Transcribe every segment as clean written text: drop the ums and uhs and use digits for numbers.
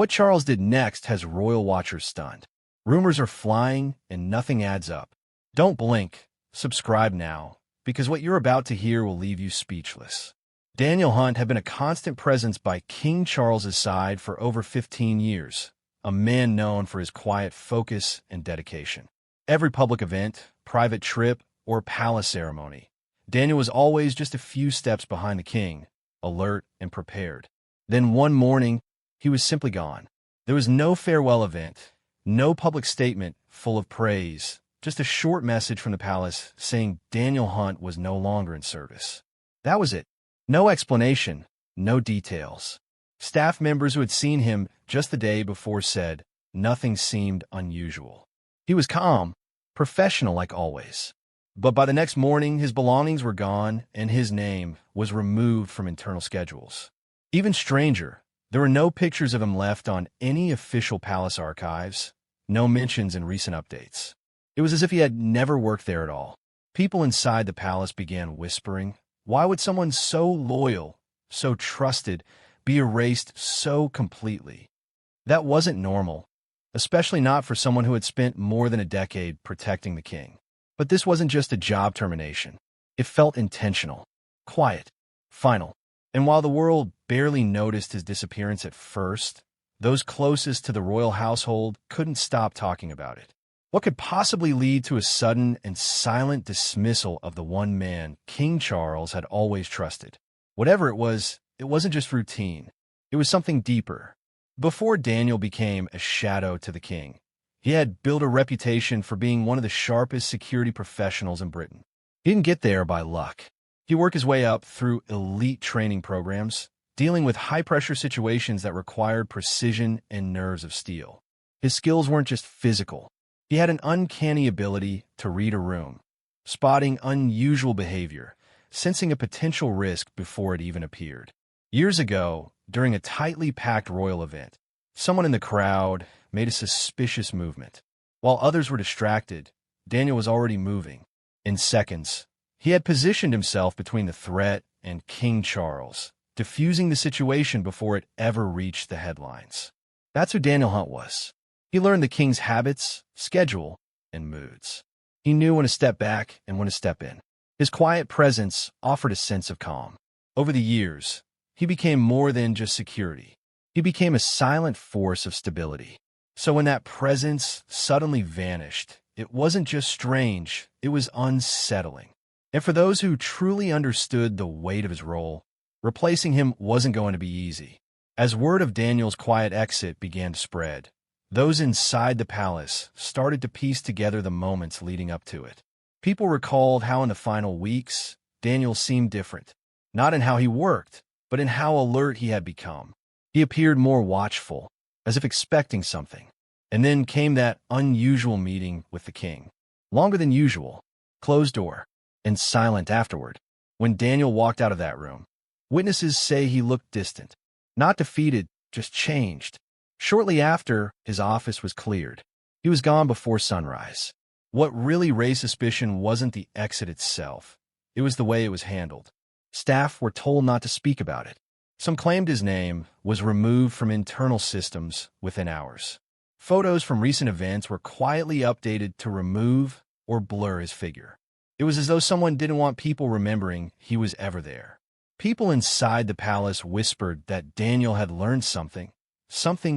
What Charles did next has royal watchers stunned. Rumors are flying and nothing adds up. Don't blink. Subscribe now, because what you're about to hear will leave you speechless. Daniel Hunt had been a constant presence by King Charles's side for over 15 years, a man known for his quiet focus and dedication. Every public event, private trip, or palace ceremony, Daniel was always just a few steps behind the king, alert and prepared. Then one morning, he was simply gone. There was no farewell event, no public statement full of praise, just a short message from the palace saying Daniel Hunt was no longer in service. That was it. No explanation, no details. Staff members who had seen him just the day before said nothing seemed unusual. He was calm, professional like always. But by the next morning, his belongings were gone and his name was removed from internal schedules. Even stranger, there were no pictures of him left on any official palace archives, no mentions in recent updates. It was as if he had never worked there at all. People inside the palace began whispering, why would someone so loyal, so trusted, be erased so completely? That wasn't normal, especially not for someone who had spent more than a decade protecting the king. But this wasn't just a job termination. It felt intentional, quiet, final. And while the world barely noticed his disappearance at first, those closest to the royal household couldn't stop talking about it. What could possibly lead to a sudden and silent dismissal of the one man King Charles had always trusted? Whatever it wasn't just routine. It was something deeper. Before Daniel became a shadow to the king, he had built a reputation for being one of the sharpest security professionals in Britain. He didn't get there by luck. He worked his way up through elite training programs, dealing with high-pressure situations that required precision and nerves of steel. His skills weren't just physical. He had an uncanny ability to read a room, spotting unusual behavior, sensing a potential risk before it even appeared. Years ago, during a tightly packed royal event, someone in the crowd made a suspicious movement. While others were distracted, Daniel was already moving. In seconds, he had positioned himself between the threat and King Charles, diffusing the situation before it ever reached the headlines. That's who Daniel Hunt was. He learned the king's habits, schedule, and moods. He knew when to step back and when to step in. His quiet presence offered a sense of calm. Over the years, he became more than just security. He became a silent force of stability. So when that presence suddenly vanished, it wasn't just strange, it was unsettling. And for those who truly understood the weight of his role, replacing him wasn't going to be easy. As word of Daniel's quiet exit began to spread, those inside the palace started to piece together the moments leading up to it. People recalled how in the final weeks, Daniel seemed different, not in how he worked, but in how alert he had become. He appeared more watchful, as if expecting something. And then came that unusual meeting with the king. Longer than usual, closed door, and silent afterward. When Daniel walked out of that room, witnesses say he looked distant, not defeated, just changed. Shortly after, his office was cleared. He was gone before sunrise. What really raised suspicion wasn't the exit itself. It was the way it was handled. Staff were told not to speak about it. Some claimed his name was removed from internal systems within hours. Photos from recent events were quietly updated to remove or blur his figure. It was as though someone didn't want people remembering he was ever there. People inside the palace whispered that Daniel had learned something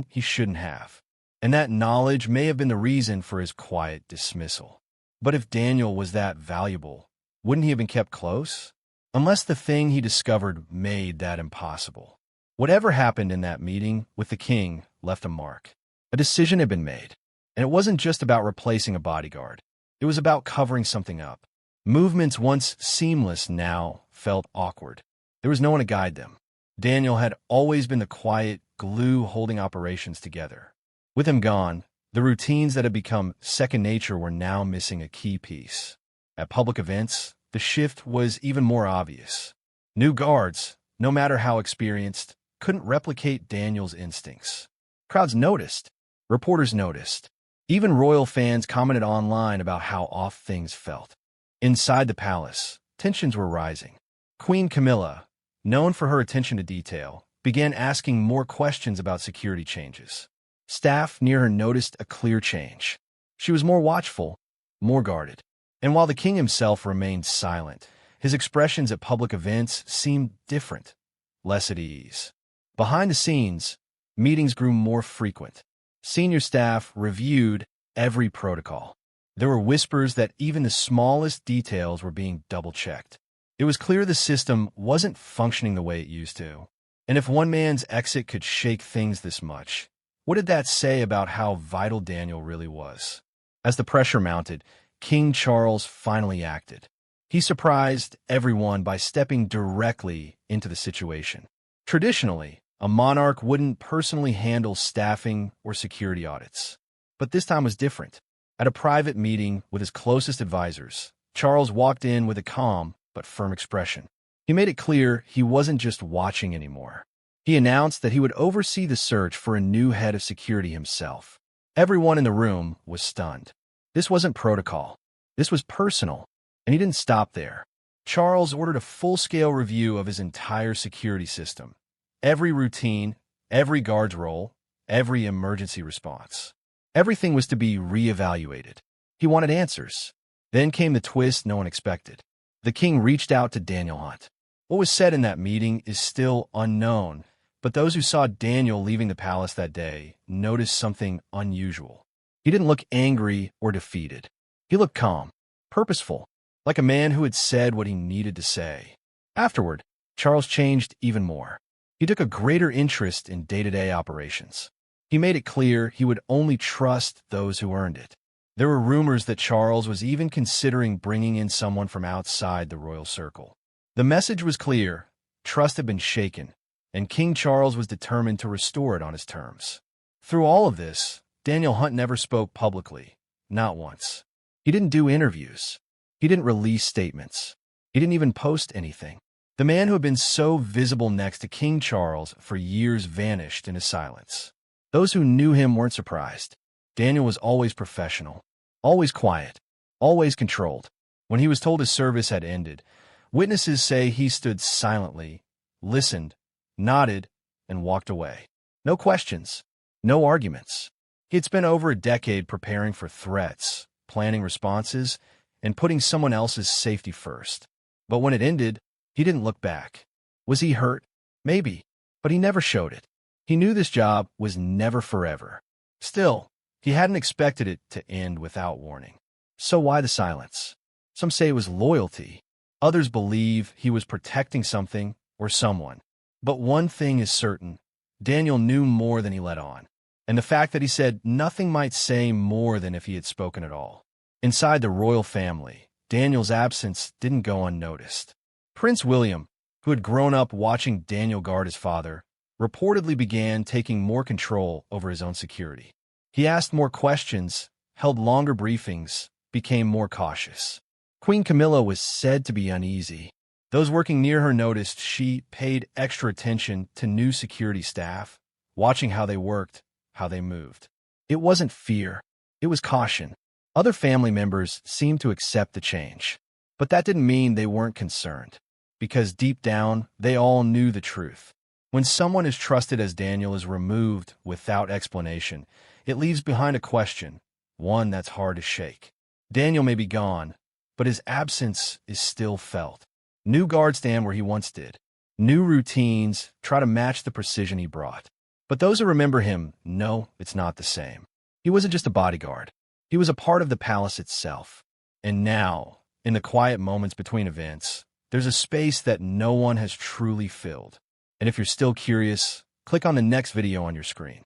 he shouldn't have. And that knowledge may have been the reason for his quiet dismissal. But if Daniel was that valuable, wouldn't he have been kept close? Unless the thing he discovered made that impossible. Whatever happened in that meeting with the king left a mark. A decision had been made. And it wasn't just about replacing a bodyguard. It was about covering something up. Movements once seamless now felt awkward. There was no one to guide them. Daniel had always been the quiet glue holding operations together. With him gone, the routines that had become second nature were now missing a key piece. At public events, the shift was even more obvious. New guards, no matter how experienced, couldn't replicate Daniel's instincts. Crowds noticed. Reporters noticed. Even royal fans commented online about how off things felt. Inside the palace, tensions were rising. Queen Camilla, known for her attention to detail, began asking more questions about security changes. Staff near her noticed a clear change. She was more watchful, more guarded. And while the king himself remained silent, his expressions at public events seemed different, less at ease. Behind the scenes, meetings grew more frequent. Senior staff reviewed every protocol. There were whispers that even the smallest details were being double-checked. It was clear the system wasn't functioning the way it used to. And if one man's exit could shake things this much, what did that say about how vital Daniel really was? As the pressure mounted, King Charles finally acted. He surprised everyone by stepping directly into the situation. Traditionally, a monarch wouldn't personally handle staffing or security audits. But this time was different. At a private meeting with his closest advisors, Charles walked in with a calm but firm expression. He made it clear he wasn't just watching anymore. He announced that he would oversee the search for a new head of security himself. Everyone in the room was stunned. This wasn't protocol. This was personal, and he didn't stop there. Charles ordered a full-scale review of his entire security system. Every routine, every guard's role, every emergency response. Everything was to be reevaluated. He wanted answers. Then came the twist no one expected. The king reached out to Daniel Hunt. What was said in that meeting is still unknown, but those who saw Daniel leaving the palace that day noticed something unusual. He didn't look angry or defeated. He looked calm, purposeful, like a man who had said what he needed to say. Afterward, Charles changed even more. He took a greater interest in day-to-day operations. He made it clear he would only trust those who earned it. There were rumors that Charles was even considering bringing in someone from outside the royal circle. The message was clear. Trust had been shaken, and King Charles was determined to restore it on his terms. Through all of this, Daniel Hunt never spoke publicly, not once. He didn't do interviews. He didn't release statements. He didn't even post anything. The man who had been so visible next to King Charles for years vanished in his silence. Those who knew him weren't surprised. Daniel was always professional, always quiet, always controlled. When he was told his service had ended, witnesses say he stood silently, listened, nodded, and walked away. No questions, no arguments. He had spent over a decade preparing for threats, planning responses, and putting someone else's safety first. But when it ended, he didn't look back. Was he hurt? Maybe, but he never showed it. He knew this job was never forever. Still, he hadn't expected it to end without warning. So why the silence? Some say it was loyalty. Others believe he was protecting something or someone. But one thing is certain. Daniel knew more than he let on. And the fact that he said nothing might say more than if he had spoken at all. Inside the royal family, Daniel's absence didn't go unnoticed. Prince William, who had grown up watching Daniel guard his father, reportedly began taking more control over his own security. He asked more questions, held longer briefings, became more cautious. Queen Camilla was said to be uneasy. Those working near her noticed she paid extra attention to new security staff, watching how they worked, how they moved. It wasn't fear, it was caution. Other family members seemed to accept the change. But that didn't mean they weren't concerned, because deep down, they all knew the truth. When someone as trusted as Daniel is removed without explanation, it leaves behind a question, one that's hard to shake. Daniel may be gone, but his absence is still felt. New guards stand where he once did. New routines try to match the precision he brought. But those who remember him know it's not the same. He wasn't just a bodyguard. He was a part of the palace itself. And now, in the quiet moments between events, there's a space that no one has truly filled. And if you're still curious, click on the next video on your screen.